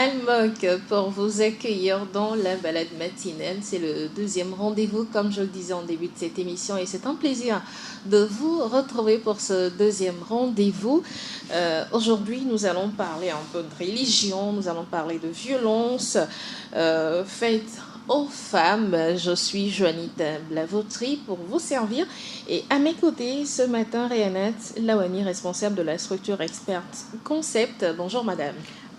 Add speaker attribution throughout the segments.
Speaker 1: Almoc pour vous accueillir dans la balade matinale. C'est le deuxième rendez-vous, comme je le disais en début de cette émission, et c'est un plaisir de vous retrouver pour ce deuxième rendez-vous. Aujourd'hui, nous allons parler un peu de religion, nous allons parler de violence faite aux femmes. Je suis Juanita Blavotry pour vous servir. Et à mes côtés, ce matin, Réanat Lawani, responsable de la structure Experte Concept. Bonjour madame.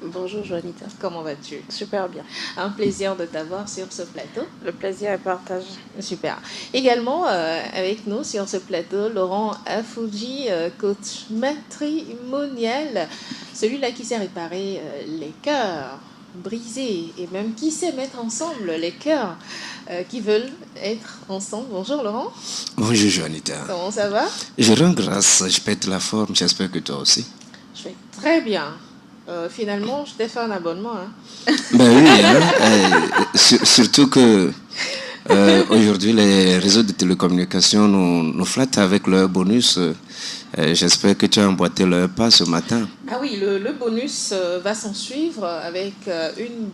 Speaker 2: Bonjour Juanita.
Speaker 1: Comment vas-tu?
Speaker 2: Super bien.
Speaker 1: Un plaisir de t'avoir sur ce plateau.
Speaker 2: Le plaisir est partagé.
Speaker 1: Super. Également avec nous sur ce plateau, Laurent Afouji, coach matrimonial, celui-là qui sait réparer les cœurs brisés et même qui sait mettre ensemble les cœurs qui veulent être ensemble. Bonjour Laurent.
Speaker 3: Bonjour Juanita.
Speaker 1: Comment ça va?
Speaker 3: Je rends grâce, je pète la forme, j'espère que toi aussi.
Speaker 1: Je vais très bien. Finalement, je t'ai fait un abonnement. Hein.
Speaker 3: Ben oui, hein, surtout que aujourd'hui, les réseaux de télécommunications nous flattent avec leur bonus. J'espère que tu as emboîté leur pas ce matin.
Speaker 1: Ah oui, le bonus va s'en suivre avec une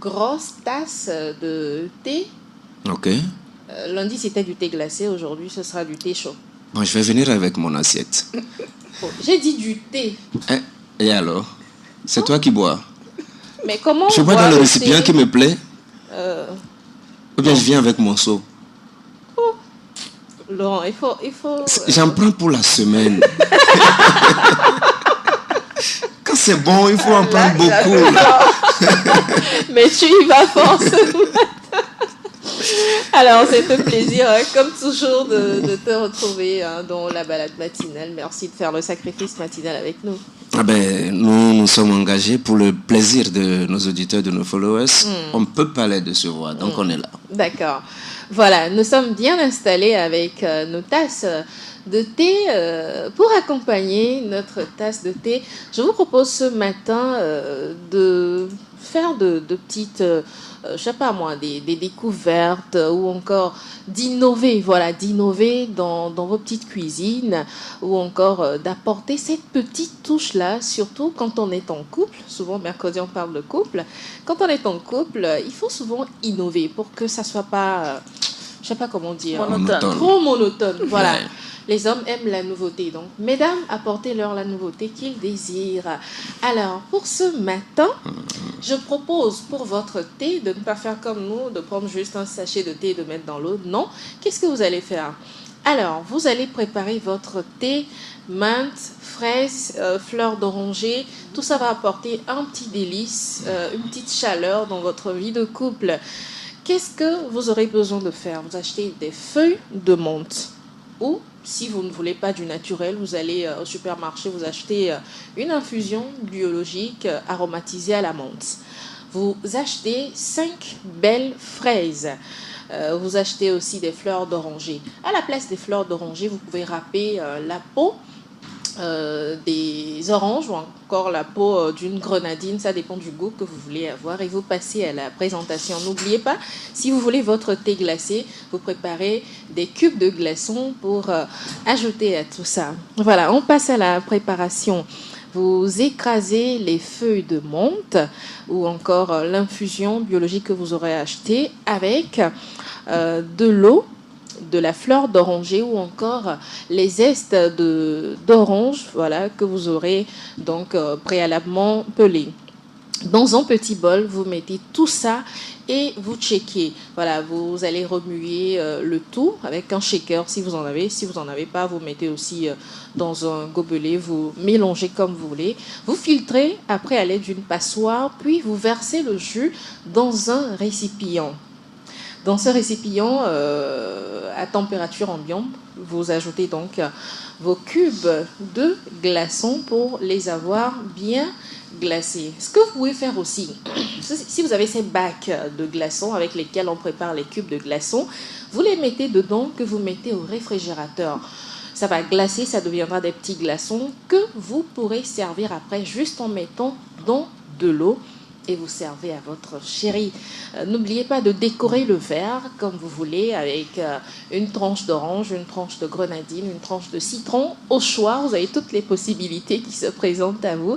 Speaker 1: grosse tasse de thé.
Speaker 3: Ok.
Speaker 1: Lundi, c'était du thé glacé. Aujourd'hui, ce sera du thé chaud.
Speaker 3: Bon, je vais venir avec mon assiette.
Speaker 1: Oh, j'ai dit du thé.
Speaker 3: Et alors? C'est toi qui bois?
Speaker 1: Mais comment
Speaker 3: je bois dans le récipient qui me plaît? Ou bien je viens avec mon seau?
Speaker 1: Oh. Laurent, il faut...
Speaker 3: J'en prends pour la semaine. Quand c'est bon, il faut en prendre beaucoup.
Speaker 1: Mais tu y vas fort ce matin. Alors, c'est un plaisir, hein, comme toujours, de te retrouver dans la balade matinale. Merci de faire le sacrifice matinal avec nous.
Speaker 3: Ah ben, nous sommes engagés pour le plaisir de nos auditeurs, de nos followers. On peut parler de ce voix, donc on est là.
Speaker 1: D'accord. Voilà, nous sommes bien installés avec nos tasses de thé. Pour accompagner notre tasse de thé, je vous propose ce matin de faire de petites... je sais pas moi, des découvertes ou encore d'innover dans vos petites cuisines ou encore d'apporter cette petite touche-là, surtout quand on est en couple. Souvent, mercredi, on parle de couple. Quand on est en couple, il faut souvent innover pour que ça soit pas, je sais pas comment dire, trop monotone. Voilà. Ouais. Les hommes aiment la nouveauté. Donc, mesdames, apportez-leur la nouveauté qu'ils désirent. Alors, pour ce matin, je propose pour votre thé de ne pas faire comme nous, de prendre juste un sachet de thé et de mettre dans l'eau. Non. Qu'est-ce que vous allez faire? Alors, vous allez préparer votre thé menthe, fraise, fleurs d'oranger. Tout ça va apporter un petit délice, une petite chaleur dans votre vie de couple. Qu'est-ce que vous aurez besoin de faire? Vous achetez des feuilles de menthe. Ou, si vous ne voulez pas du naturel, vous allez au supermarché, vous achetez une infusion biologique aromatisée à la menthe. Vous achetez 5 belles fraises. Vous achetez aussi des fleurs d'oranger. À la place des fleurs d'oranger, vous pouvez râper la peau des oranges ou encore la peau d'une grenadine, ça dépend du goût que vous voulez avoir, et vous passez à la présentation. N'oubliez pas, si vous voulez votre thé glacé, vous préparez des cubes de glaçons pour ajouter à tout ça. Voilà, on passe à la préparation. Vous écrasez les feuilles de menthe ou encore l'infusion biologique que vous aurez achetée avec de l'eau, de la fleur d'oranger ou encore les zestes d'orange, voilà, que vous aurez donc préalablement pelé. Dans un petit bol, vous mettez tout ça et vous checkez. Voilà, vous allez remuer le tout avec un shaker si vous en avez. Si vous n'en avez pas, vous mettez aussi dans un gobelet, vous mélangez comme vous voulez. Vous filtrez après à l'aide d'une passoire, puis vous versez le jus dans un récipient. Dans ce récipient à température ambiante, vous ajoutez donc vos cubes de glaçons pour les avoir bien glacés. Ce que vous pouvez faire aussi, si vous avez ces bacs de glaçons avec lesquels on prépare les cubes de glaçons, vous les mettez dedans, que vous mettez au réfrigérateur. Ça va glacer, ça deviendra des petits glaçons que vous pourrez servir après juste en mettant dans de l'eau et vous servez à votre chéri. N'oubliez pas de décorer le verre comme vous voulez avec une tranche d'orange, une tranche de grenadine, une tranche de citron. Au choix, vous avez toutes les possibilités qui se présentent à vous.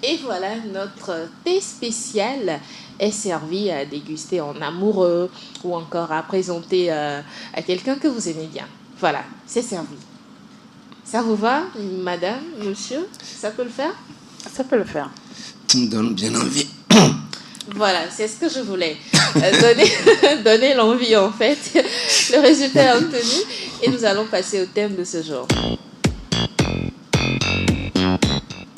Speaker 1: Et voilà, notre thé spécial est servi à déguster en amoureux ou encore à présenter à quelqu'un que vous aimez bien. Voilà, c'est servi. Ça vous va, madame, monsieur? Ça peut le faire?
Speaker 2: Ça peut le faire.
Speaker 3: Tu me donnes bien envie.
Speaker 1: Voilà, c'est ce que je voulais. Donner l'envie, en fait. Le résultat est obtenu. Et nous allons passer au thème de ce jour.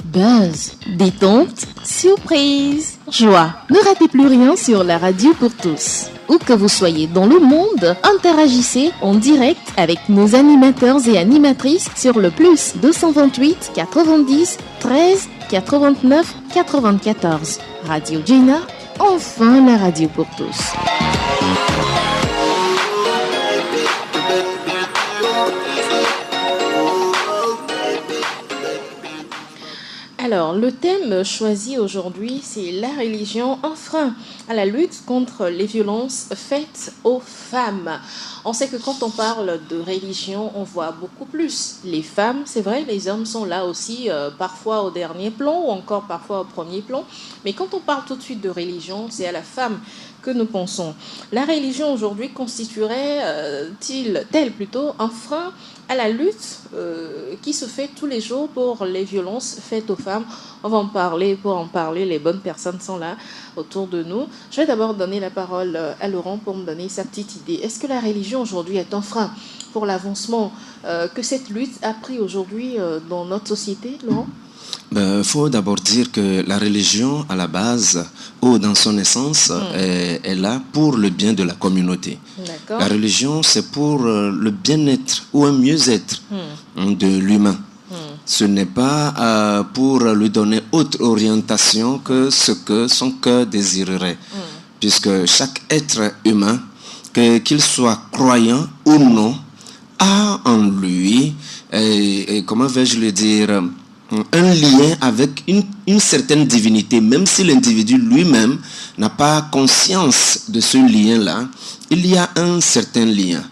Speaker 4: Buzz, détente, surprise, joie. Ne ratez plus rien sur la radio pour tous. Où que vous soyez dans le monde, interagissez en direct avec nos animateurs et animatrices sur le plus 228 90 13 89 94. Radio Gina, enfin la radio pour tous.
Speaker 1: Alors, le thème choisi aujourd'hui, c'est la religion, un frein à la lutte contre les violences faites aux femmes. On sait que quand on parle de religion, on voit beaucoup plus les femmes. C'est vrai, les hommes sont là aussi, parfois au dernier plan ou encore parfois au premier plan. Mais quand on parle tout de suite de religion, c'est à la femme que nous pensons. La religion aujourd'hui constituerait-elle plutôt un frein à la lutte qui se fait tous les jours pour les violences faites aux femmes? On va en parler. Pour en parler, les bonnes personnes sont là autour de nous. Je vais d'abord donner la parole à Laurent pour me donner sa petite idée. Est-ce que la religion aujourd'hui est un frein pour l'avancement que cette lutte a pris aujourd'hui dans notre société, Laurent?
Speaker 3: Faut d'abord dire que la religion, à la base, ou dans son essence, est là pour le bien de la communauté.
Speaker 1: D'accord.
Speaker 3: La religion, c'est pour le bien-être ou un mieux-être de l'humain. Ce n'est pas pour lui donner autre orientation que ce que son cœur désirerait. Puisque chaque être humain, qu'il soit croyant ou non, a en lui, et comment vais-je le dire, un lien avec une certaine divinité, même si l'individu lui-même n'a pas conscience de ce lien-là, il y a un certain lien.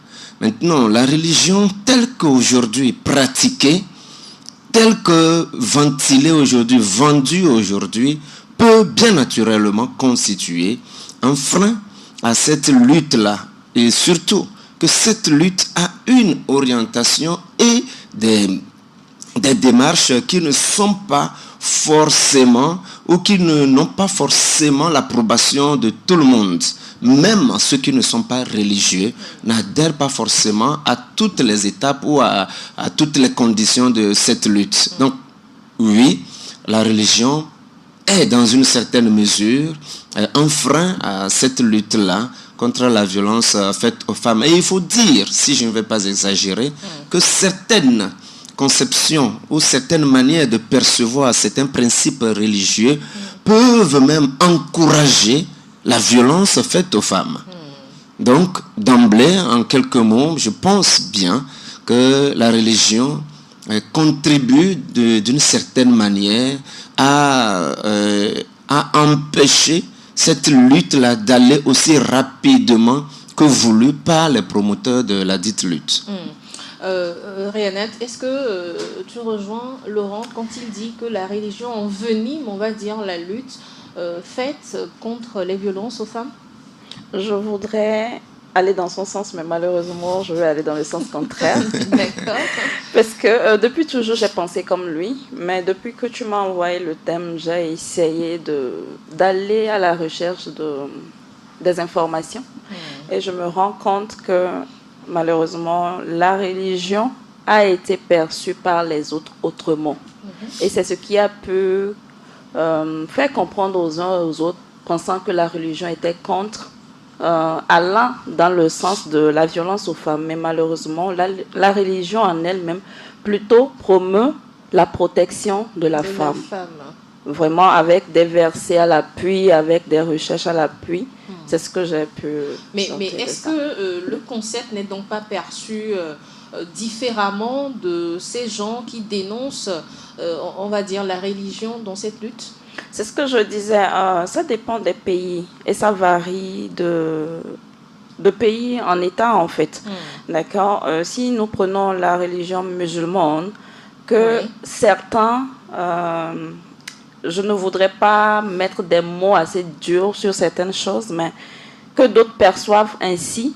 Speaker 3: Maintenant, la religion telle qu'aujourd'hui pratiquée, telle que ventilée aujourd'hui, vendue aujourd'hui, peut bien naturellement constituer un frein à cette lutte-là. Et surtout que cette lutte a une orientation et des démarches qui ne sont pas forcément ou qui n'ont pas forcément l'approbation de tout le monde. Même ceux qui ne sont pas religieux n'adhèrent pas forcément à toutes les étapes ou à toutes les conditions de cette lutte. Donc, oui, la religion est dans une certaine mesure un frein à cette lutte-là contre la violence faite aux femmes. Et il faut dire, si je ne vais pas exagérer, que certaines conceptions ou certaines manières de percevoir certains principes religieux peuvent même encourager la violence faite aux femmes. Donc, d'emblée, en quelques mots, je pense bien que la religion contribue d'une certaine manière à empêcher cette lutte-là d'aller aussi rapidement que voulu par les promoteurs de la dite lutte.
Speaker 1: Rianette, est-ce que tu rejoins Laurent quand il dit que la religion envenime, on va dire, la lutte faite contre les violences aux femmes?
Speaker 2: Je voudrais aller dans son sens, mais malheureusement, je vais aller dans le sens contraire.
Speaker 1: D'accord.
Speaker 2: Parce que depuis toujours, j'ai pensé comme lui, mais depuis que tu m'as envoyé le thème, j'ai essayé d'aller à la recherche des informations. Et je me rends compte que malheureusement, la religion a été perçue par les autres autrement. Et c'est ce qui a pu faire comprendre aux uns et aux autres, pensant que la religion était contre, allant dans le sens de la violence aux femmes. Mais malheureusement, la religion en elle-même plutôt promeut la protection de la femme. Vraiment avec des versets à l'appui, avec des recherches à l'appui. C'est ce que j'ai pu...
Speaker 1: Mais est-ce que le concept n'est donc pas perçu différemment de ces gens qui dénoncent, on va dire, la religion dans cette lutte?
Speaker 2: C'est ce que je disais, ça dépend des pays et ça varie de pays en état en fait. D'accord. Si nous prenons la religion musulmane, que certains, je ne voudrais pas mettre des mots assez durs sur certaines choses, mais que d'autres perçoivent ainsi,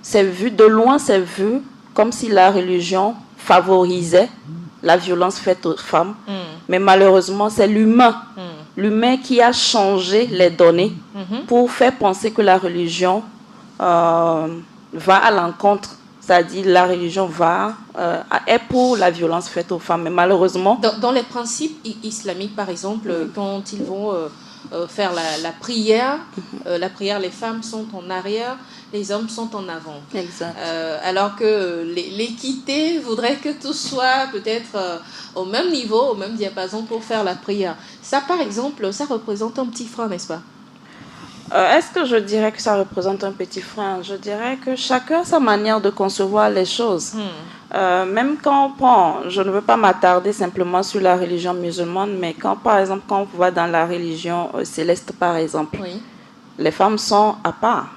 Speaker 2: c'est vu, de loin c'est vu comme si la religion favorisait la violence faite aux femmes. Mais malheureusement, c'est l'humain qui a changé les données pour faire penser que la religion va à l'encontre. C'est-à-dire la religion est pour la violence faite aux femmes. Mais malheureusement...
Speaker 1: Dans les principes islamiques, par exemple, quand ils vont faire la prière, les femmes sont en arrière, les hommes sont en avant.
Speaker 2: Exact.
Speaker 1: Alors que l'équité voudrait que tout soit peut-être au même niveau, au même diapason pour faire la prière. Ça, par exemple, ça représente un petit frein, n'est-ce pas?
Speaker 2: Est-ce que je dirais que ça représente un petit frein? Je dirais que chacun a sa manière de concevoir les choses. Même quand on prend, je ne veux pas m'attarder simplement sur la religion musulmane, mais par exemple, quand on va dans la religion céleste, par exemple, les femmes sont à part.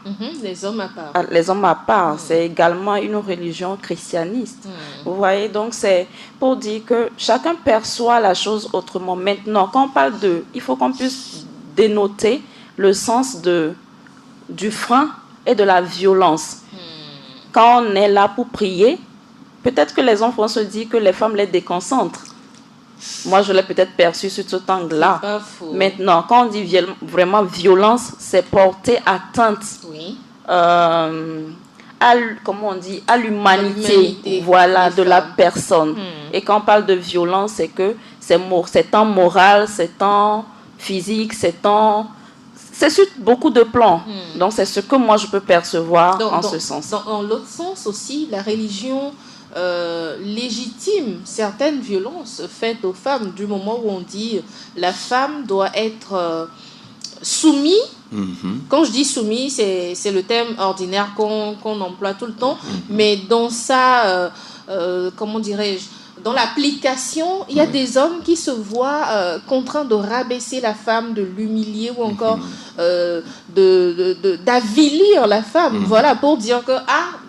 Speaker 1: Les hommes à part.
Speaker 2: Les hommes à part. C'est également une religion christianiste. Vous voyez, donc c'est pour dire que chacun perçoit la chose autrement. Maintenant, quand on parle il faut qu'on puisse dénoter le sens du frein et de la violence. Quand on est là pour prier, peut-être que les hommes vont se dire que les femmes les déconcentrent. Moi, je l'ai peut-être perçu sur cet angle-là. Maintenant, quand on dit vraiment violence, c'est porter atteinte comment on dit, à l'humanité, voilà, de la personne. Et quand on parle de violence, c'est que c'est tant moral, c'est tant physique, c'est sur beaucoup de plans. Donc, c'est ce que moi, je peux percevoir ce sens.
Speaker 1: Dans l'autre sens aussi, la religion légitime certaines violences faites aux femmes du moment où on dit la femme doit être soumise. Quand je dis soumis, c'est le terme ordinaire qu'on emploie tout le temps, mais dans ça, comment dirais-je, dans l'application, il y a des hommes qui se voient contraints de rabaisser la femme, de l'humilier ou encore d'avilir la femme. Voilà, pour dire que,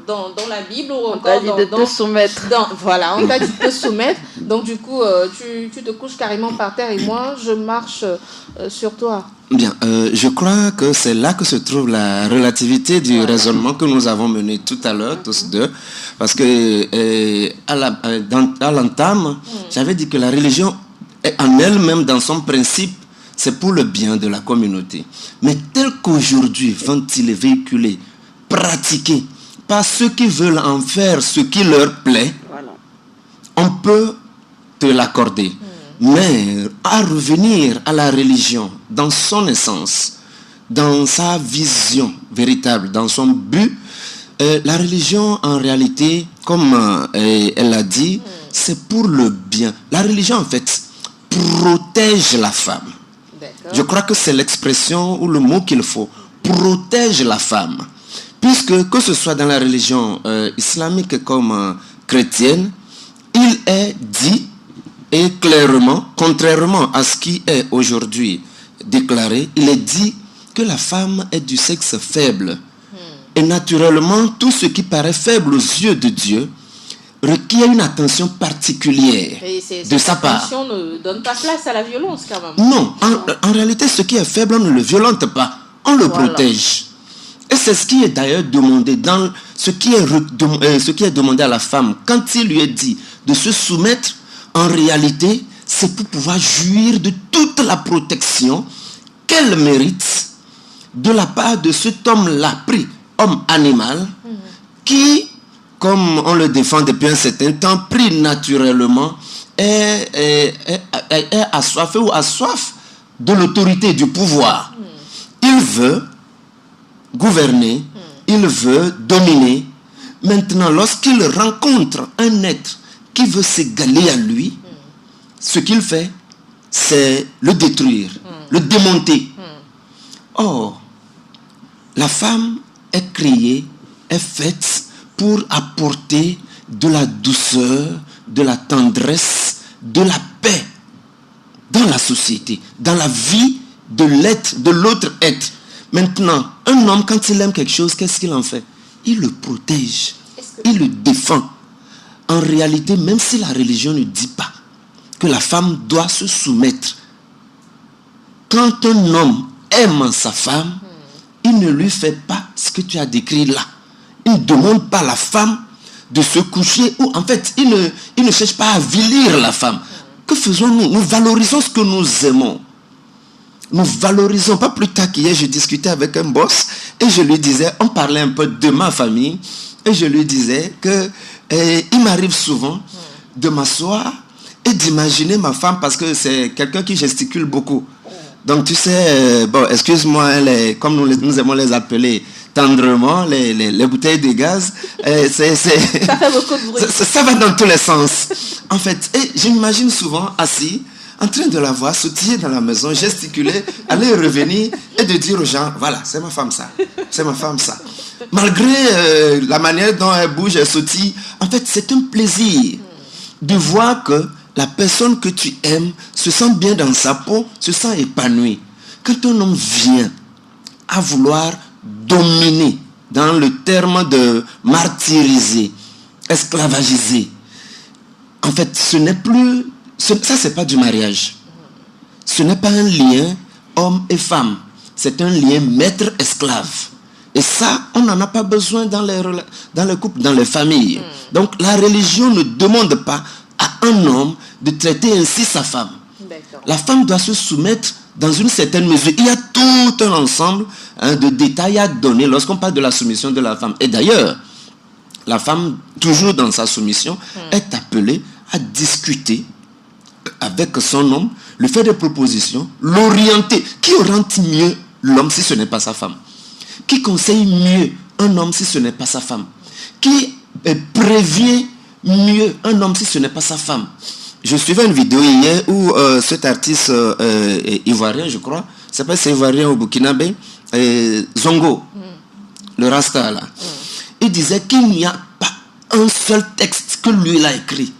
Speaker 1: dans la Bible ou encore...
Speaker 2: On t'a dit de te soumettre.
Speaker 1: Voilà, on t'a dit de te soumettre. Donc, du coup, tu te couches carrément par terre et moi, je marche sur toi.
Speaker 3: Bien, je crois que c'est là que se trouve la relativité du raisonnement que nous avons mené tout à l'heure, tous deux. Parce que à l'entame, j'avais dit que la religion, en elle-même, dans son principe, c'est pour le bien de la communauté. Mais tel qu'aujourd'hui, vont-ils véhiculer, pratiquer par ceux qui veulent en faire ce qui leur plaît, on peut te l'accorder. Mais à revenir à la religion dans son essence, dans sa vision véritable, dans son but, la religion en réalité, comme elle l'a dit, c'est pour le bien. La religion en fait protège la femme. Je crois que c'est l'expression ou le mot qu'il faut. Protège la femme. Puisque que ce soit dans la religion islamique comme chrétienne, il est dit et clairement, contrairement à ce qui est aujourd'hui déclaré, il est dit que la femme est du sexe faible. Et naturellement, tout ce qui paraît faible aux yeux de Dieu requiert une attention particulière de sa part.
Speaker 1: L'attention ne donne pas place à la violence quand même.
Speaker 3: Non, en réalité, ce qui est faible, on ne le violente pas, on le protège. Et c'est ce qui est d'ailleurs demandé dans ce qui est demandé à la femme. Quand il lui est dit de se soumettre, en réalité, c'est pour pouvoir jouir de toute la protection qu'elle mérite de la part de cet homme-là, pris, homme animal, qui, comme on le défend depuis un certain temps, pris naturellement, est assoiffé ou assoif de l'autorité, du pouvoir. Il veut gouverner, il veut dominer. Maintenant, lorsqu'il rencontre un être qui veut s'égaler à lui, ce qu'il fait, c'est le détruire, le démonter. Or, la femme est créée, est faite pour apporter de la douceur, de la tendresse, de la paix dans la société, dans la vie de l'être, de l'autre être. Maintenant, un homme, quand il aime quelque chose, qu'est-ce qu'il en fait? Il le protège, il le défend. En réalité, même si la religion ne dit pas que la femme doit se soumettre, quand un homme aime sa femme, il ne lui fait pas ce que tu as décrit là. Il ne demande pas à la femme de se coucher, ou en fait, il ne cherche pas à avilir la femme. Que faisons-nous? Nous valorisons ce que nous aimons. Nous valorisons. Pas plus tard qu'hier, je discutais avec un boss et je lui disais, on parlait un peu de ma famille, et je lui disais que il m'arrive souvent de m'asseoir et d'imaginer ma femme, parce que c'est quelqu'un qui gesticule beaucoup. Donc tu sais, bon, excuse-moi, comme nous aimons les appeler tendrement, les bouteilles de gaz,
Speaker 1: ça fait beaucoup de bruit.
Speaker 3: Ça va dans tous les sens. En fait, et je m'imagine souvent assis, en train de la voir sautiller dans la maison, gesticuler, aller et revenir, et de dire aux gens, voilà, c'est ma femme ça, c'est ma femme ça. Malgré la manière dont elle bouge, elle sautille, en fait, c'est un plaisir de voir que la personne que tu aimes se sent bien dans sa peau, se sent épanouie. Quand un homme vient à vouloir dominer, dans le terme de martyriser, esclavagiser, en fait, ce n'est plus... ça, c'est pas du mariage. Ce n'est pas un lien homme et femme. C'est un lien maître-esclave. Et ça, on n'en a pas besoin dans les couples, dans les familles. Donc, la religion ne demande pas à un homme de traiter ainsi sa femme. La femme doit se soumettre dans une certaine mesure. Il y a tout un ensemble de détails à donner lorsqu'on parle de la soumission de la femme. Et d'ailleurs, la femme, toujours dans sa soumission, est appelée à discuter avec son homme, lui faire des propositions, l'orienter. Qui oriente mieux l'homme si ce n'est pas sa femme? Qui conseille mieux un homme si ce n'est pas sa femme? Qui prévient mieux un homme si ce n'est pas sa femme? Je suivais une vidéo hier où cet artiste ivoirien, je crois, c'est pas si c'est ivoirien au Burkinabé, Zongo, le Rasta là, il disait qu'il n'y a pas un seul texte que lui il a écrit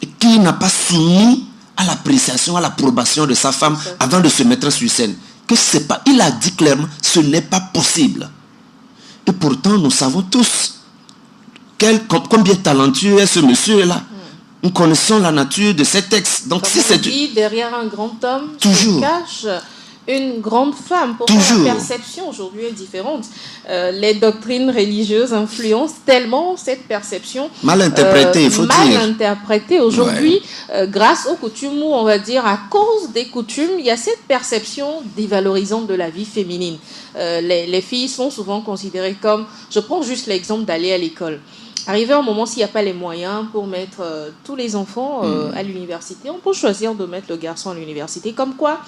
Speaker 3: et qu'il n'a pas soumis à l'appréciation, à l'approbation de sa femme avant de se mettre sur scène. Que c'est pas, il a dit clairement, ce n'est pas possible. Et pourtant, nous savons tous combien talentueux est ce monsieur-là. Nous connaissons la nature de ces textes. Donc,
Speaker 1: si c'est derrière un grand homme, se cache une grande femme. Pourquoi la perception aujourd'hui est différente? Les doctrines religieuses influencent tellement cette perception.
Speaker 3: Mal interprétée, il faut dire.
Speaker 1: Mal interprétée aujourd'hui, grâce aux coutumes, ou on va dire à cause des coutumes, il y a cette perception dévalorisante de la vie féminine. Les filles sont souvent considérées comme, je prends juste l'exemple d'aller à l'école. Arrivé un moment, s'il n'y a pas les moyens pour mettre tous les enfants à l'université, on peut choisir de mettre le garçon à l'université. Comme quoi,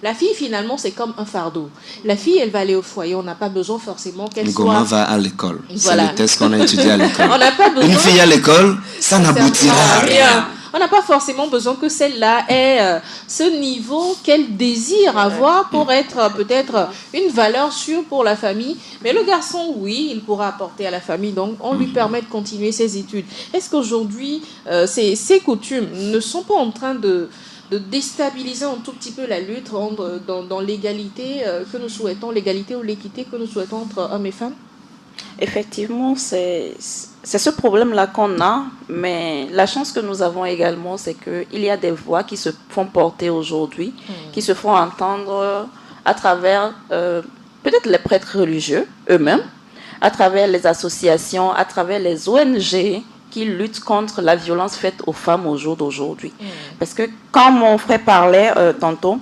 Speaker 1: la fille, finalement, c'est comme un fardeau. La fille, elle va aller au foyer. On n'a pas besoin forcément qu'elle soit...
Speaker 3: Goma va à l'école. Voilà. C'est le test qu'on a étudié à l'école.
Speaker 1: On n'a pas besoin...
Speaker 3: Une fille à l'école, ça n'aboutira à rien.
Speaker 1: On n'a pas forcément besoin que celle-là ait ce niveau qu'elle désire avoir pour être peut-être une valeur sûre pour la famille. Mais le garçon, oui, il pourra apporter à la famille. Donc, on lui permet de continuer ses études. Est-ce qu'aujourd'hui, ces coutumes ne sont pas en train de déstabiliser un tout petit peu la lutte dans l'égalité que nous souhaitons, l'égalité ou l'équité que nous souhaitons entre hommes et femmes?
Speaker 2: Effectivement, c'est ce problème-là qu'on a, mais la chance que nous avons également, c'est qu'il y a des voix qui se font porter aujourd'hui, qui se font entendre à travers peut-être les prêtres religieux eux-mêmes, à travers les associations, à travers les ONG qui luttent contre la violence faite aux femmes au jour d'aujourd'hui. Parce que quand mon frère parlait tantôt,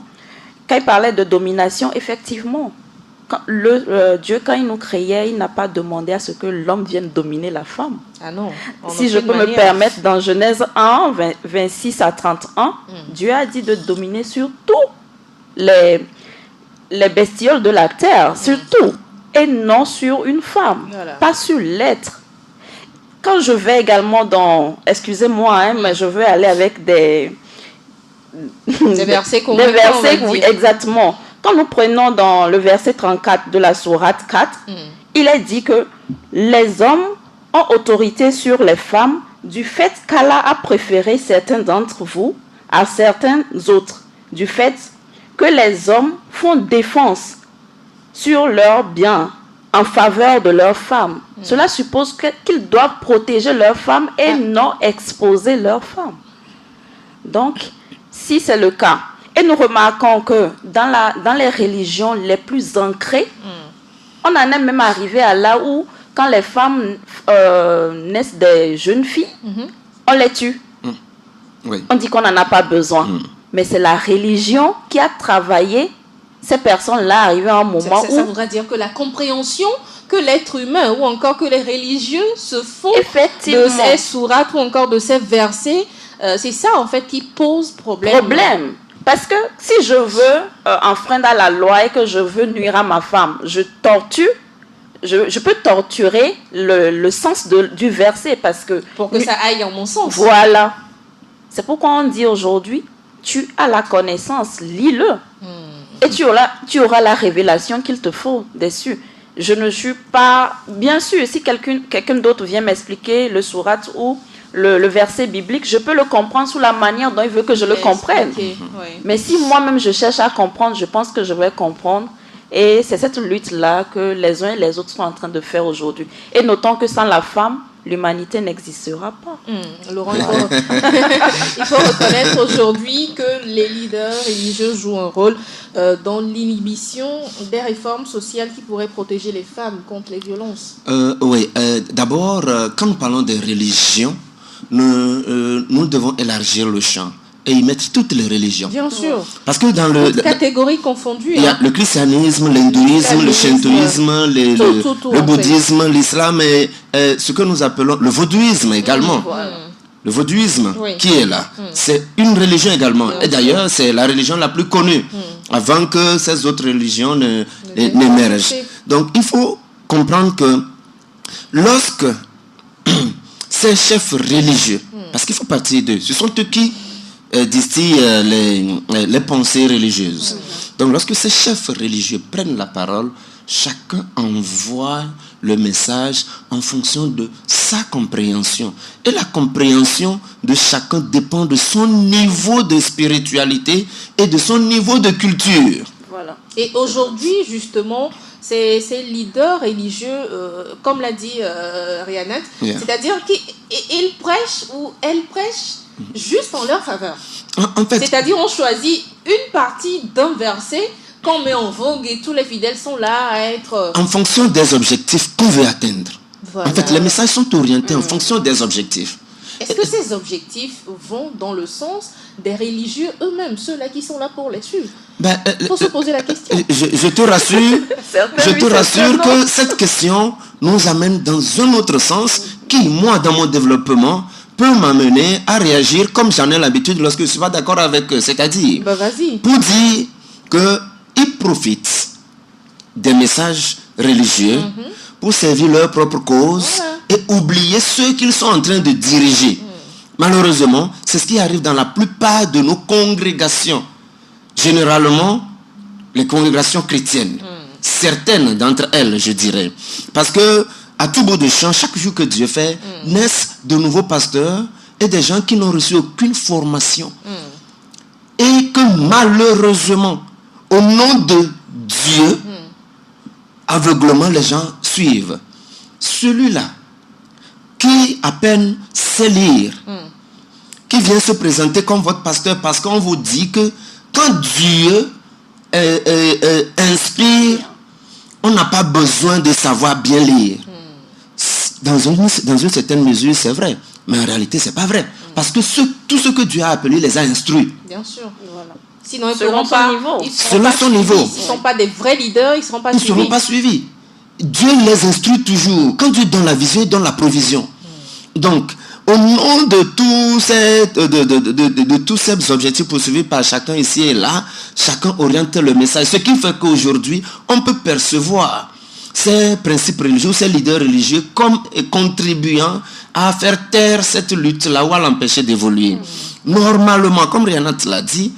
Speaker 2: quand il parlait de domination, effectivement, Dieu, quand il nous créait, il n'a pas demandé à ce que l'homme vienne dominer la femme.
Speaker 1: Ah non.
Speaker 2: Si je peux me permettre, dans Genèse 1, 26 à 31, Dieu a dit de dominer sur tous les bestioles de la terre, sur tout, et non sur une femme, pas sur l'être. Quand je vais également dans... Excusez-moi, mais je veux aller avec des
Speaker 1: versets qu'on
Speaker 2: des versets, oui, exactement. Quand nous prenons dans le verset 34 de la sourate 4, il est dit que les hommes ont autorité sur les femmes du fait qu'Allah a préféré certains d'entre vous à certains autres. du fait que les hommes font défense sur leurs biens en faveur de leurs femmes. Cela suppose qu'ils doivent protéger leurs femmes et non exposer leurs femmes. Donc, si c'est le cas, et nous remarquons que dans les religions les plus ancrées, on en est même arrivé à là où, quand les femmes naissent des jeunes filles, on les tue.
Speaker 3: Oui.
Speaker 2: On dit qu'on n'en a pas besoin. Mais c'est la religion qui a travaillé ces personnes-là arrivées à un moment où...
Speaker 1: Ça voudrait dire que la compréhension que l'être humain ou encore que les religieux se font
Speaker 2: Effectivement.
Speaker 1: de ces sourates ou encore de ces versets, c'est ça en fait qui pose problème.
Speaker 2: Parce que si je veux enfreindre à la loi et que je veux nuire à ma femme, je peux torturer le sens du verset parce que...
Speaker 1: Pour que ça aille en mon sens.
Speaker 2: Voilà. C'est pourquoi on dit aujourd'hui, tu as la connaissance, lis-le. Et tu auras la révélation qu'il te faut dessus. Je ne suis pas... Bien sûr, si quelqu'un d'autre vient m'expliquer le sourate ou le verset biblique, je peux le comprendre sous la manière dont il veut que je le comprenne.
Speaker 1: Oui.
Speaker 2: Mais si moi-même je cherche à comprendre, je pense que je vais comprendre. Et c'est cette lutte-là que les uns et les autres sont en train de faire aujourd'hui. Et notons que sans la femme, l'humanité n'existera pas.
Speaker 1: Laurent, il faut reconnaître aujourd'hui que les leaders religieux jouent un rôle dans l'inhibition des réformes sociales qui pourraient protéger les femmes contre les violences.
Speaker 3: Oui, d'abord, quand nous parlons de religion, nous devons élargir le champ et y mettre toutes les religions.
Speaker 1: Bien sûr.
Speaker 3: Parce que dans
Speaker 1: toutes catégories confondues.
Speaker 3: Il y a le christianisme, l'hindouisme, le shintoïsme, le bouddhisme, l'islam et ce que nous appelons le vaudouisme également. Le vaudouisme qui est là, c'est une religion également. Et d'ailleurs, c'est la religion la plus connue avant que ces autres religions n'émergent. Donc, il faut comprendre que lorsque ces chefs religieux, parce qu'il faut partir d'eux, ce sont eux qui distillent les pensées religieuses. Donc lorsque ces chefs religieux prennent la parole, chacun envoie le message en fonction de sa compréhension. Et la compréhension de chacun dépend de son niveau de spiritualité et de son niveau de culture.
Speaker 2: Voilà.
Speaker 1: Et aujourd'hui, justement, ces leaders religieux, comme l'a dit Rihanna, c'est-à-dire qu'ils prêchent ou elles prêchent juste en leur faveur.
Speaker 3: En fait,
Speaker 1: c'est-à-dire on choisit une partie d'un verset qu'on met en vogue et tous les fidèles sont là à être...
Speaker 3: En fonction des objectifs qu'on veut atteindre.
Speaker 1: Voilà.
Speaker 3: En fait, les messages sont orientés en fonction des objectifs.
Speaker 1: Est-ce que ces objectifs vont dans le sens des religieux eux-mêmes, ceux-là qui sont là pour les suivre? Il faut se poser la question.
Speaker 3: Je te rassure que cette question nous amène dans un autre sens qui, moi, dans mon développement, peut m'amener à réagir comme j'en ai l'habitude lorsque je ne suis pas d'accord avec eux. C'est-à-dire, pour dire qu'ils profitent des messages religieux pour servir leur propre cause et oublier ceux qu'ils sont en train de diriger. Malheureusement, c'est ce qui arrive dans la plupart de nos congrégations. Généralement, les congrégations chrétiennes. Certaines d'entre elles, je dirais. Parce que à tout bout de champ, chaque jour que Dieu fait, naissent de nouveaux pasteurs et des gens qui n'ont reçu aucune formation. Et que malheureusement, au nom de Dieu, aveuglement, les gens suivent. Celui-là, qui à peine sait lire, qui vient se présenter comme votre pasteur parce qu'on vous dit que quand Dieu inspire, on n'a pas besoin de savoir bien lire. Dans une certaine mesure, c'est vrai. Mais en réalité, ce n'est pas vrai. Parce que tous ceux que Dieu a appelés les a instruits.
Speaker 1: Bien sûr. Voilà. Sinon, ils
Speaker 2: selon
Speaker 1: son niveau. S'ils ne sont pas des vrais leaders, ils ne seront pas suivis.
Speaker 3: Ils ne seront pas suivis. Dieu les instruit toujours. Quand Dieu donne la vision, il donne la provision. Donc, au nom de tous ces objectifs poursuivis par chacun ici et là, chacun oriente le message. Ce qui fait qu'aujourd'hui, on peut percevoir ces principes religieux, ces leaders religieux comme contribuant à faire taire cette lutte-là ou à l'empêcher d'évoluer. Normalement, comme Rihanna l'a dit,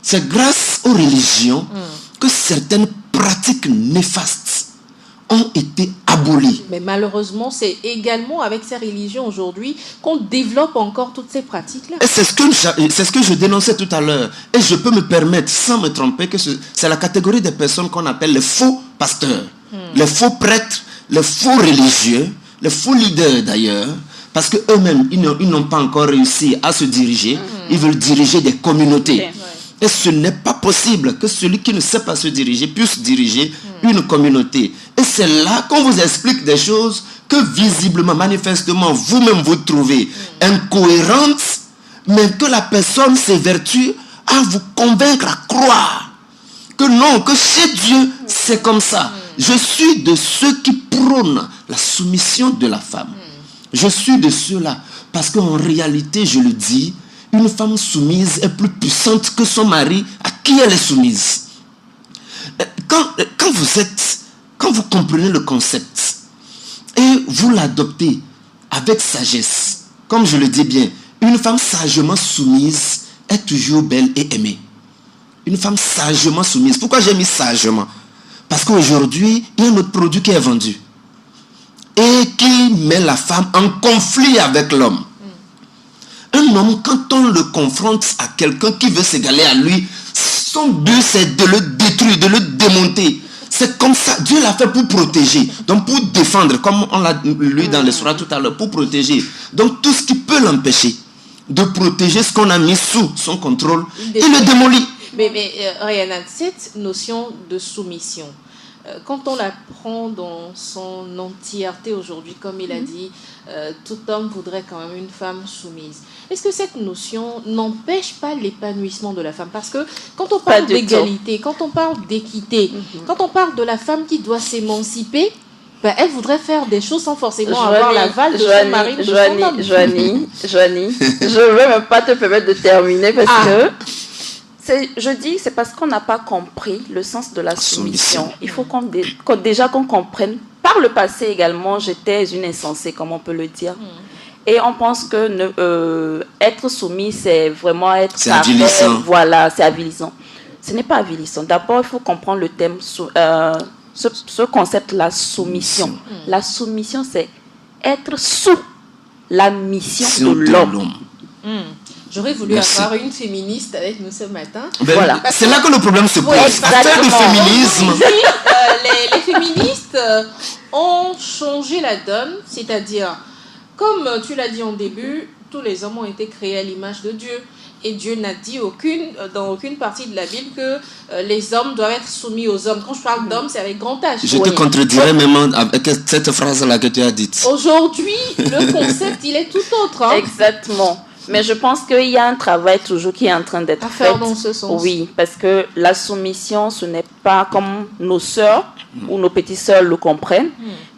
Speaker 3: c'est grâce aux religions que certaines pratiques néfastes
Speaker 5: ont été abolis.
Speaker 1: Mais malheureusement, c'est également avec ces religions aujourd'hui qu'on développe encore toutes ces pratiques-là.
Speaker 5: Et c'est ce que je dénonçais tout à l'heure. Et je peux me permettre, sans me tromper, que c'est la catégorie des personnes qu'on appelle les faux pasteurs, les faux prêtres, les faux religieux, les faux leaders d'ailleurs, parce qu'eux-mêmes, ils n'ont pas encore réussi à se diriger. Ils veulent diriger des communautés. Et ce n'est pas possible que celui qui ne sait pas se diriger puisse diriger une communauté. Et c'est là qu'on vous explique des choses que visiblement, manifestement, vous-même vous trouvez incohérentes, mais que la personne s'évertue à vous convaincre, à croire que non, que chez Dieu, c'est comme ça. Je suis de ceux qui prônent la soumission de la femme. Je suis de ceux-là. Parce qu'en réalité, je le dis, une femme soumise est plus puissante que son mari à qui elle est soumise. Quand vous comprenez le concept et vous l'adoptez avec sagesse, comme je le dis bien, une femme sagement soumise est toujours belle et aimée. Une femme sagement soumise. Pourquoi j'ai mis sagement? Parce qu'aujourd'hui, il y a un autre produit qui est vendu et qui met la femme en conflit avec l'homme. Un homme, quand on le confronte à quelqu'un qui veut s'égaler à lui, son but c'est de le détruire, de le démonter. C'est comme ça, Dieu l'a fait pour protéger, donc pour défendre, comme on l'a lu dans le surah tout à l'heure, pour protéger. Donc tout ce qui peut l'empêcher de protéger ce qu'on a mis sous son contrôle, il le démolit.
Speaker 1: Mais Rihanna, cette notion de soumission, quand on la prend dans son entièreté aujourd'hui, comme il a dit, tout homme voudrait quand même une femme soumise. Est-ce que cette notion n'empêche pas l'épanouissement de la femme? Parce que quand on parle d'égalité, quand on parle d'équité, quand on parle de la femme qui doit s'émanciper, ben, elle voudrait faire des choses sans forcément avoir l'aval de son mari ou de son homme.
Speaker 2: Joanie, je ne veux même pas te permettre de terminer parce que je dis c'est parce qu'on n'a pas compris le sens de la soumission. Il faut déjà qu'on comprenne. Par le passé également, j'étais une insensée, comme on peut le dire. Et on pense que être soumis, c'est vraiment être...
Speaker 5: C'est avilissant.
Speaker 2: Voilà, c'est avilissant. Ce n'est pas avilissant. D'abord, il faut comprendre le thème, ce concept, la soumission. La soumission, c'est être sous la mission de l'homme.
Speaker 1: J'aurais voulu avoir une féministe avec nous ce matin.
Speaker 5: Voilà. C'est là que le problème se pose.
Speaker 2: Exactement.
Speaker 5: Le féminisme.
Speaker 1: Les féministes ont changé la donne, c'est-à-dire, comme tu l'as dit en début, tous les hommes ont été créés à l'image de Dieu. Et Dieu n'a dit dans aucune partie de la Bible que les hommes doivent être soumis aux hommes. Quand je parle d'hommes, c'est avec grand H.
Speaker 5: Je te contredirais même avec cette phrase-là que tu as dite.
Speaker 1: Aujourd'hui, le concept, il est tout autre. Hein?
Speaker 2: Exactement. Mais je pense qu'il y a un travail toujours qui est en train d'être fait.
Speaker 1: À faire dans ce sens.
Speaker 2: Oui, parce que la soumission, ce n'est pas comme nos sœurs ou nos petites sœurs le comprennent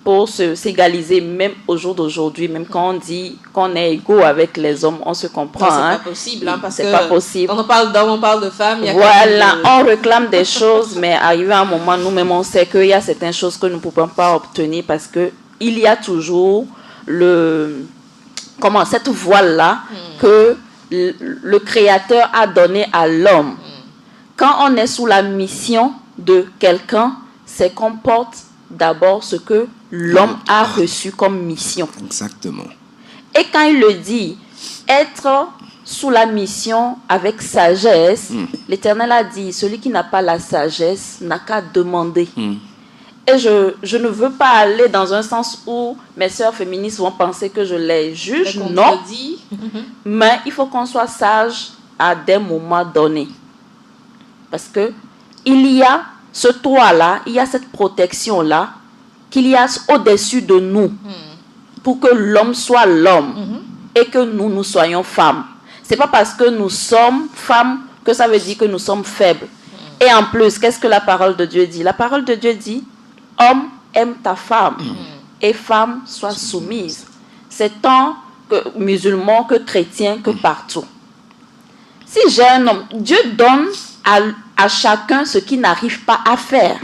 Speaker 2: pour s'égaliser, même au jour d'aujourd'hui, même quand on dit qu'on est égaux avec les hommes, on se comprend.
Speaker 1: C'est pas possible, hein, parce
Speaker 2: c'est
Speaker 1: que
Speaker 2: pas possible.
Speaker 1: Quand on parle d'hommes, on parle de femmes.
Speaker 2: Voilà, on réclame des choses, mais arrivé à un moment, nous-mêmes, on sait qu'il y a certaines choses que nous ne pouvons pas obtenir parce qu'il y a toujours cette voile-là que le Créateur a donnée à l'homme. Quand on est sous la mission de quelqu'un, c'est qu'on porte d'abord ce que l'homme a reçu comme mission.
Speaker 5: Exactement.
Speaker 2: Et quand il le dit, être sous la mission avec sagesse, l'Éternel a dit, celui qui n'a pas la sagesse n'a qu'à demander. Et je ne veux pas aller dans un sens où mes sœurs féministes vont penser que je les juge. Non. Mais il faut qu'on soit sage à des moments donnés. Parce que il y a ce toit-là, il y a cette protection-là qu'il y a au-dessus de nous pour que l'homme soit l'homme et que nous soyons femmes. C'est pas parce que nous sommes femmes que ça veut dire que nous sommes faibles. Et en plus, qu'est-ce que la parole de Dieu dit? La parole de Dieu dit: homme, aime ta femme et femme, sois soumise. C'est tant que musulman que chrétien que partout. Si j'ai un homme, Dieu donne à chacun ce qu'il n'arrive pas à faire.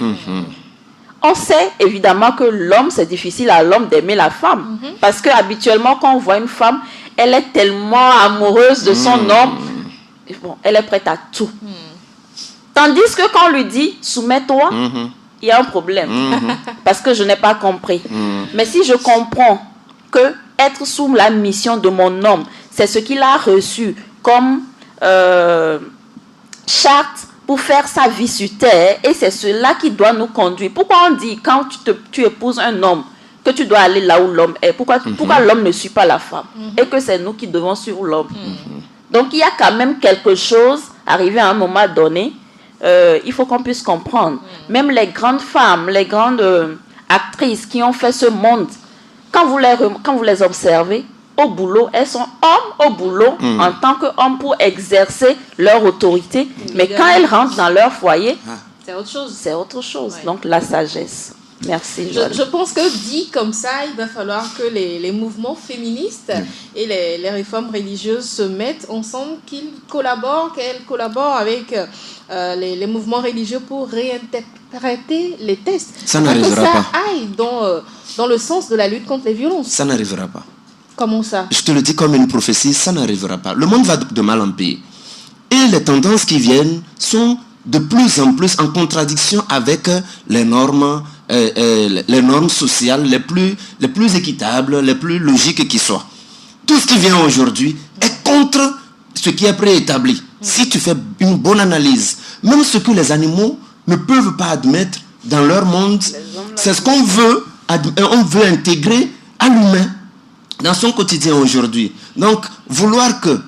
Speaker 2: On sait évidemment que l'homme, c'est difficile à l'homme d'aimer la femme. Parce que habituellement, quand on voit une femme, elle est tellement amoureuse de son homme, elle est prête à tout. Tandis que quand on lui dit, soumets-toi, il y a un problème. Parce que je n'ai pas compris. Mais si je comprends que être sous la mission de mon homme, c'est ce qu'il a reçu comme charte pour faire sa vie sur terre, et c'est cela qui doit nous conduire. Pourquoi on dit quand tu épouses un homme que tu dois aller là où l'homme est? Pourquoi l'homme ne suit pas la femme? Et que c'est nous qui devons suivre l'homme. Donc il y a quand même quelque chose, arrivé à un moment donné, il faut qu'on puisse comprendre. Même les grandes femmes, les grandes actrices qui ont fait ce monde, quand vous les observez, au boulot, elles sont hommes au boulot en tant qu'hommes pour exercer leur autorité. Mais quand elles rentrent dans leur foyer,
Speaker 1: c'est autre chose.
Speaker 2: C'est autre chose.
Speaker 1: Ouais.
Speaker 2: Donc la sagesse. Merci.
Speaker 1: Je pense que dit comme ça, il va falloir que les mouvements féministes et les réformes religieuses se mettent ensemble, qu'elles collaborent avec les mouvements religieux pour réinterpréter les textes.
Speaker 5: Ça n'arrivera pas.
Speaker 1: Que ça aille dans le sens de la lutte contre les violences.
Speaker 5: Ça n'arrivera pas.
Speaker 1: Comment ça?
Speaker 5: Je te le dis comme une prophétie, ça n'arrivera pas. Le monde va de mal en pis. Et les tendances qui viennent sont de plus en plus en contradiction avec les normes sociales les plus équitables, les plus logiques qui soient. Tout ce qui vient aujourd'hui est contre ce qui est préétabli. Si tu fais une bonne analyse, même ce que les animaux ne peuvent pas admettre dans leur monde, c'est ce qu'on veut, on veut intégrer à l'humain dans son quotidien aujourd'hui. Donc, vouloir que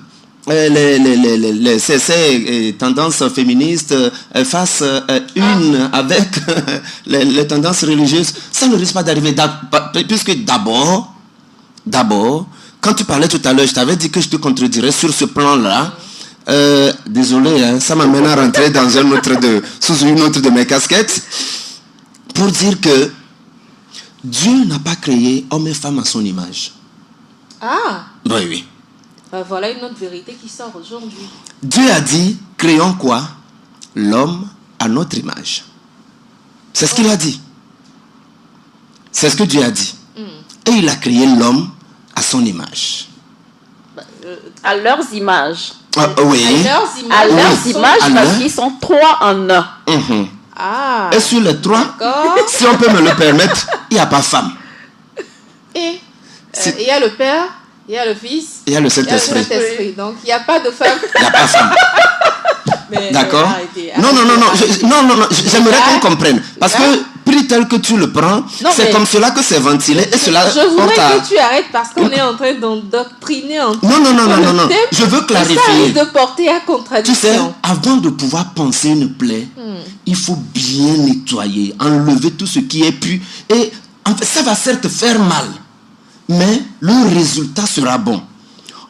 Speaker 5: ces tendances féministes fassent une avec les tendances religieuses, ça ne risque pas d'arriver, puisque d'abord, quand tu parlais tout à l'heure, je t'avais dit que je te contredirais sur ce plan-là. Désolé, hein, ça m'amène à rentrer dans sous une autre de mes casquettes, pour dire que Dieu n'a pas créé homme et femme à son image.
Speaker 1: Ah,
Speaker 5: Oui.
Speaker 1: voilà une autre vérité qui sort aujourd'hui.
Speaker 5: Dieu a dit, créons quoi? L'homme à notre image. C'est ce qu'il a dit. C'est ce que Dieu a dit. Et il a créé l'homme à son image.
Speaker 2: À leurs images.
Speaker 5: Oui.
Speaker 2: À leurs images, parce qu'ils sont trois en un.
Speaker 1: Ah.
Speaker 5: Et sur les trois, si on peut me le permettre, il n'y a pas femme.
Speaker 1: Et il y a le Père, il y a le Fils,
Speaker 5: il y a le Saint-Esprit.
Speaker 1: Donc il n'y a pas de femme.
Speaker 5: Il n'y a pas de femme. D'accord? Non, j'aimerais qu'on comprenne. Parce que, pris tel que tu le prends, c'est comme cela que c'est ventilé. Et cela
Speaker 1: je voudrais que tu arrêtes parce qu'on est en train d'endoctriner un peu.
Speaker 5: Non. Je veux clarifier.
Speaker 1: Ça risque de porter à contradiction.
Speaker 5: Tu sais, avant de pouvoir penser une plaie, il faut bien nettoyer, enlever tout ce qui est pu. Et en fait, ça va certes faire mal, mais le résultat sera bon.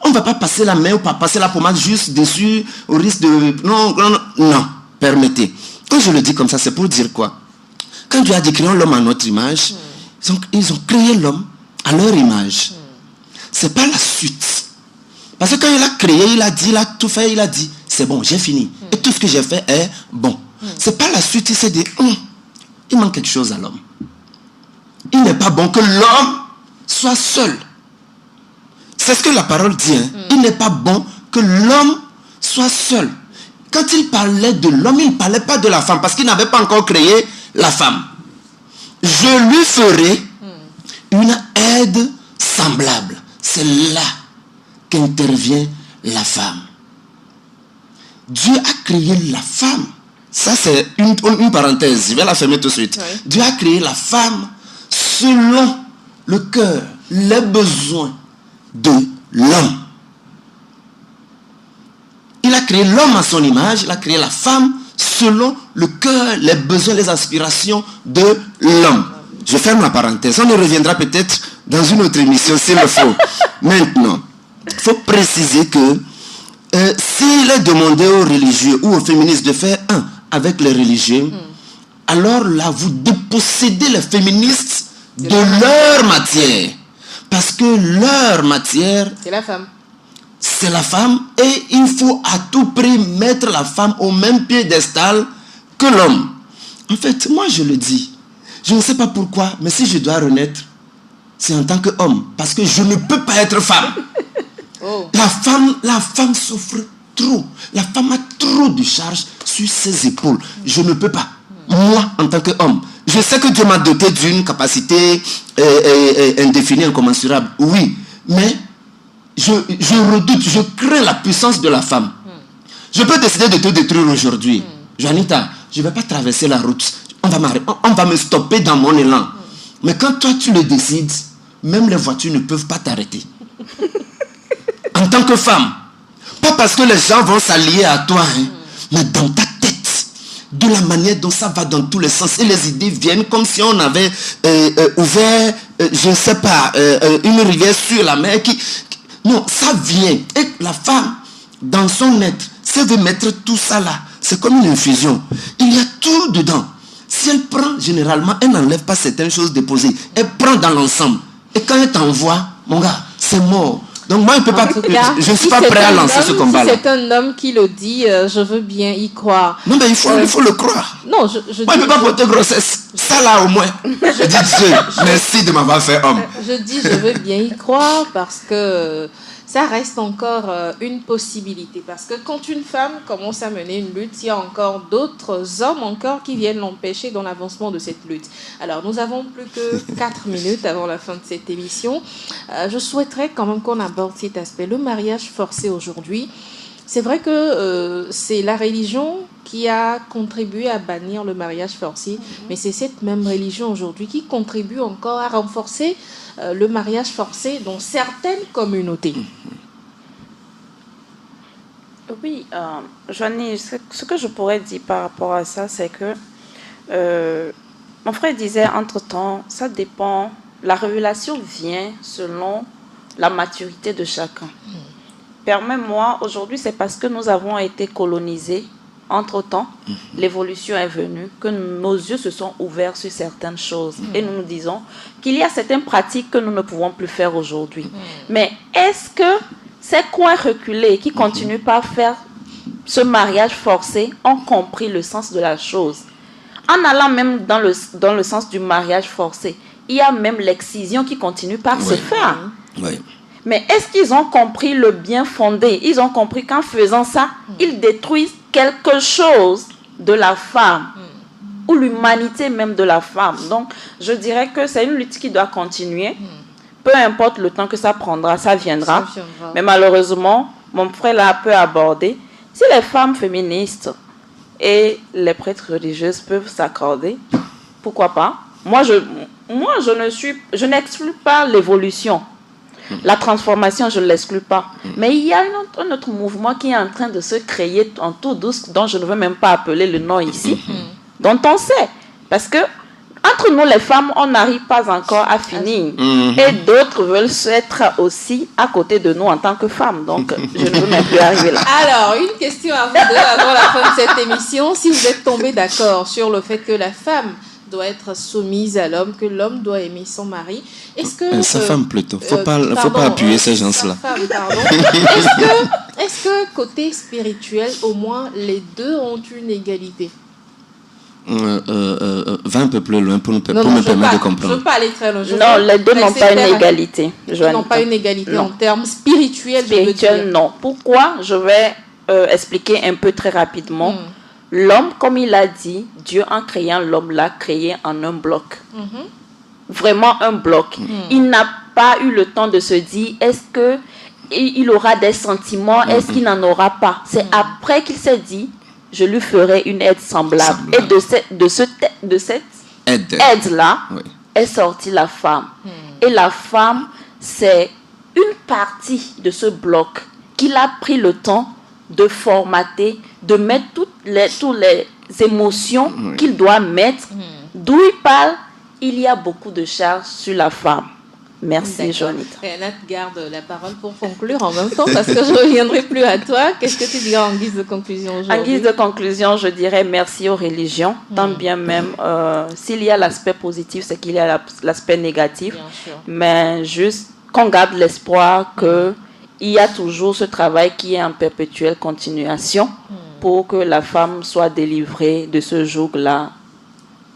Speaker 5: On ne va pas passer la main ou pas passer la pommade juste dessus au risque de... Non, permettez. Quand je le dis comme ça, c'est pour dire quoi? Quand Dieu a dit créons l'homme à notre image, ils ont créé l'homme à leur image. C'est pas la suite. Parce que quand il a créé, il a dit, il a tout fait, il a dit, c'est bon, j'ai fini. Et tout ce que j'ai fait est bon. C'est pas la suite, il s'est dit, il manque quelque chose à l'homme. Il n'est pas bon que l'homme soit seul. C'est ce que la parole dit. Il n'est pas bon que l'homme soit seul. Quand il parlait de l'homme, il ne parlait pas de la femme, parce qu'il n'avait pas encore créé la femme. Je lui ferai une aide semblable. C'est là qu'intervient la femme. Dieu a créé la femme. Ça, c'est une parenthèse. Je vais la fermer tout de suite. Oui. Dieu a créé la femme selon le cœur, les besoins de l'homme. Il a créé l'homme à son image, il a créé la femme selon le cœur, les besoins, les aspirations de l'homme. Je ferme la parenthèse. On y reviendra peut-être dans une autre émission s'il le faut. Maintenant, il faut préciser que s'il est demandé aux religieux ou aux féministes de faire un avec les religieux, alors là, vous dépossédez les féministes de leur matière. Parce que leur matière,
Speaker 1: c'est la femme.
Speaker 5: C'est la femme, et il faut à tout prix mettre la femme au même piédestal que l'homme. En fait, moi je le dis, je ne sais pas pourquoi, mais si je dois renaître, c'est en tant qu'homme, parce que je ne peux pas être femme. La femme souffre trop. La femme a trop de charges sur ses épaules. Je ne peux pas. Moi, en tant qu'homme, Je sais que Dieu m'a doté d'une capacité indéfinie, incommensurable. Oui, mais je redoute, je crains la puissance de la femme. Je peux décider de te détruire aujourd'hui. Juanita, je ne vais pas traverser la route. On va me stopper dans mon élan. Mais quand toi tu le décides, même les voitures ne peuvent pas t'arrêter. En tant que femme, pas parce que les gens vont s'allier à toi, hein, mais dans ta tête, de la manière dont ça va dans tous les sens. Et les idées viennent comme si on avait ouvert, je ne sais pas, une rivière sur la mer. Non, ça vient. Et la femme, dans son être, si elle veut mettre tout ça là, c'est comme une infusion. Il y a tout dedans. Si elle prend, généralement, elle n'enlève pas certaines choses déposées. Elle prend dans l'ensemble. Et quand elle t'envoie, mon gars, c'est mort. Donc moi, je ne suis pas prêt à lancer ce combat-là.
Speaker 1: Si c'est un homme qui le dit, je veux bien y croire.
Speaker 5: Non, mais il faut le croire.
Speaker 1: Non,
Speaker 5: moi, je ne peux pas porter grossesse. Ça là, au moins. Je dis Dieu, merci de m'avoir fait homme.
Speaker 1: Je dis, je veux bien y croire parce que ça reste encore une possibilité. Parce que quand une femme commence à mener une lutte, il y a encore d'autres hommes encore qui viennent l'empêcher dans l'avancement de cette lutte. Alors, nous avons plus que 4 minutes avant la fin de cette émission. Je souhaiterais quand même qu'on aborde cet aspect. Le mariage forcé aujourd'hui, c'est vrai que c'est la religion qui a contribué à bannir le mariage forcé, mais c'est cette même religion aujourd'hui qui contribue encore à renforcer le mariage forcé dans certaines communautés.
Speaker 2: Oui, Joanie, ce que je pourrais dire par rapport à ça, c'est que mon frère disait entre-temps, ça dépend, la révélation vient selon la maturité de chacun. Permets-moi, aujourd'hui, c'est parce que nous avons été colonisés. Entre-temps, l'évolution est venue, que nos yeux se sont ouverts sur certaines choses. Et nous nous disons qu'il y a certaines pratiques que nous ne pouvons plus faire aujourd'hui. Mais est-ce que ces coins reculés qui continuent pas à faire ce mariage forcé ont compris le sens de la chose? En allant même dans le sens du mariage forcé, il y a même l'excision qui continue par se faire.
Speaker 5: Oui.
Speaker 2: Mais est-ce qu'ils ont compris le bien fondé? Ils ont compris qu'en faisant ça, ils détruisent quelque chose de la femme ou l'humanité même de la femme. Donc, je dirais que c'est une lutte qui doit continuer. Peu importe le temps que ça prendra, ça viendra. Mais malheureusement, mon frère l'a un peu abordé. Si les femmes féministes et les prêtres religieuses peuvent s'accorder, pourquoi pas? Moi, je n'exclus pas l'évolution. La transformation, je ne l'exclus pas. Mais il y a un autre mouvement qui est en train de se créer en tout douce, dont je ne veux même pas appeler le nom ici, dont on sait. Parce que entre nous, les femmes, on n'arrive pas encore à finir. Et d'autres veulent être aussi à côté de nous en tant que femmes. Donc, je ne veux même plus arriver là.
Speaker 1: Alors, une question à vous deux avant la fin de cette émission. Si vous êtes tombés d'accord sur le fait que la femme doit être soumise à l'homme, que l'homme doit aimer son mari. Est-ce que
Speaker 3: sa femme plutôt. Faut pas appuyer ces gens-là.
Speaker 1: Est-ce que côté spirituel, au moins les deux ont une égalité?
Speaker 3: Va un peu plus loin pour me permettre de comprendre.
Speaker 1: Je ne veux pas aller très loin.
Speaker 2: Non, les deux n'ont pas une égalité.
Speaker 1: Ils n'ont pas une égalité en termes spirituels.
Speaker 2: Spirituel, non. Pourquoi? Je vais expliquer un peu très rapidement. L'homme, comme il a dit, Dieu en créant l'homme l'a créé en un bloc. Vraiment un bloc. Il n'a pas eu le temps de se dire, est-ce qu'il aura des sentiments, est-ce qu'il n'en aura pas? C'est après qu'il s'est dit, je lui ferai une aide semblable. Et de cette aide-là est sortie la femme. Et la femme, c'est une partie de ce bloc qu'il a pris le temps de formater, de mettre toutes les émotions qu'il doit mettre. D'où il parle, il y a beaucoup de charges sur la femme. Merci, Jonita.
Speaker 1: Renate garde la parole pour conclure en même temps parce que je ne reviendrai plus à toi. Qu'est-ce que tu diras en guise de conclusion aujourd'hui?
Speaker 2: En guise de conclusion, je dirais merci aux religions. Tant bien même, s'il y a l'aspect positif, c'est qu'il y a l'aspect négatif. Mais juste qu'on garde l'espoir que il y a toujours ce travail qui est en perpétuelle continuation pour que la femme soit délivrée de ce joug-là,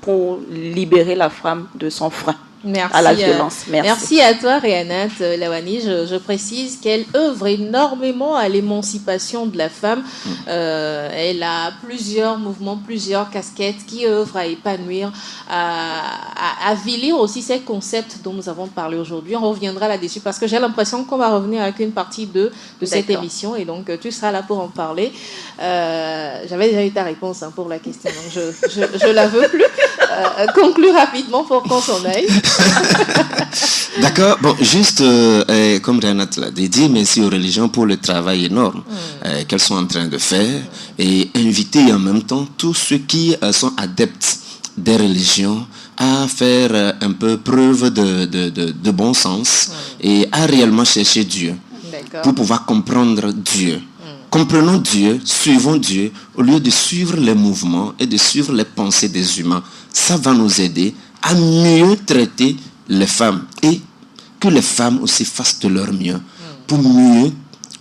Speaker 2: pour libérer la femme de son frein.
Speaker 1: Merci,
Speaker 2: à la violence.
Speaker 1: Merci à toi, Réanat Lawani. Je précise qu'elle œuvre énormément à l'émancipation de la femme. Elle a plusieurs mouvements, plusieurs casquettes qui œuvrent à épanouir, à vilir aussi ces concepts dont nous avons parlé aujourd'hui. On reviendra là-dessus parce que j'ai l'impression qu'on va revenir avec une partie 2 de cette émission et donc tu seras là pour en parler. J'avais déjà eu ta réponse pour la question, donc je la veux plus. Conclure rapidement pour qu'on s'en aille.
Speaker 3: D'accord. Bon, juste comme Renat l'a dit, merci aux religions pour le travail énorme qu'elles sont en train de faire et inviter en même temps tous ceux qui sont adeptes des religions à faire un peu preuve de bon sens et à réellement chercher Dieu pour pouvoir comprendre Dieu. Comprenons Dieu, suivons Dieu, au lieu de suivre les mouvements et de suivre les pensées des humains. Ça va nous aider à mieux traiter les femmes et que les femmes aussi fassent de leur mieux pour mieux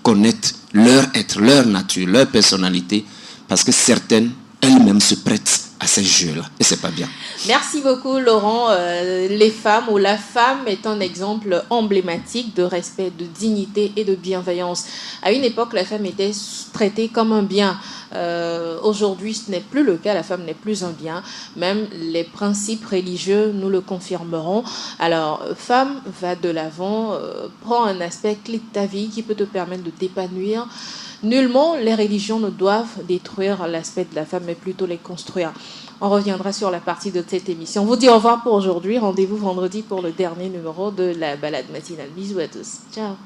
Speaker 3: connaître leur être, leur nature, leur personnalité, parce que certaines, elles-mêmes se prêtent à ces jeux-là et c'est pas bien.
Speaker 1: Merci beaucoup Laurent. Les femmes ou la femme est un exemple emblématique de respect, de dignité et de bienveillance. À une époque, la femme était traitée comme un bien. Aujourd'hui, ce n'est plus le cas. La femme n'est plus un bien. Même les principes religieux nous le confirmeront. Alors, femme, va de l'avant, prends un aspect clé de ta vie qui peut te permettre de t'épanouir. Nullement, les religions ne doivent détruire l'aspect de la femme, mais plutôt les construire. On reviendra sur la partie de cette émission. On vous dit au revoir pour aujourd'hui. Rendez-vous vendredi pour le dernier numéro de la balade matinale. Bisous à tous. Ciao.